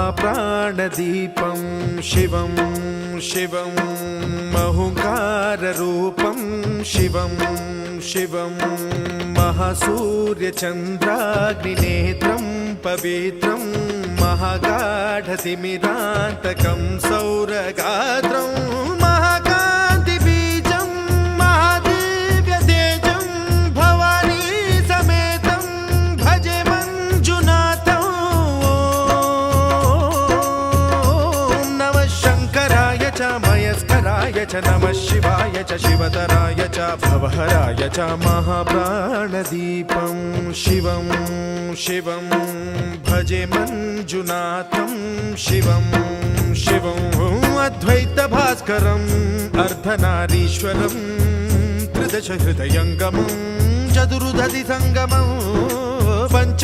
महाप्राणदीपं शिवं शिवं महुकाररूपं शिवं शिवं महासूर्यचन्द्राग्निनेत्रं पवित्रं महागाढतिमिरान्तकं सौरगात्रं महाकान्तिबीजं महादिव्यतेजं भवानी समेतं भजे मञ्जुनाथं। ॐ नमः शङ्कराय च मयस्कराय च नमः शिवाय च शिवतराय च भवहराय च महाप्राणदीपं शिवं शिवं भजे मञ्जुनाथं शिवं शिवं अद्वैतभास्करम् अर्धनारीश्वरं त्रिदशहृदयङ्गमं चतुर्दधिसङ्गमं पञ्च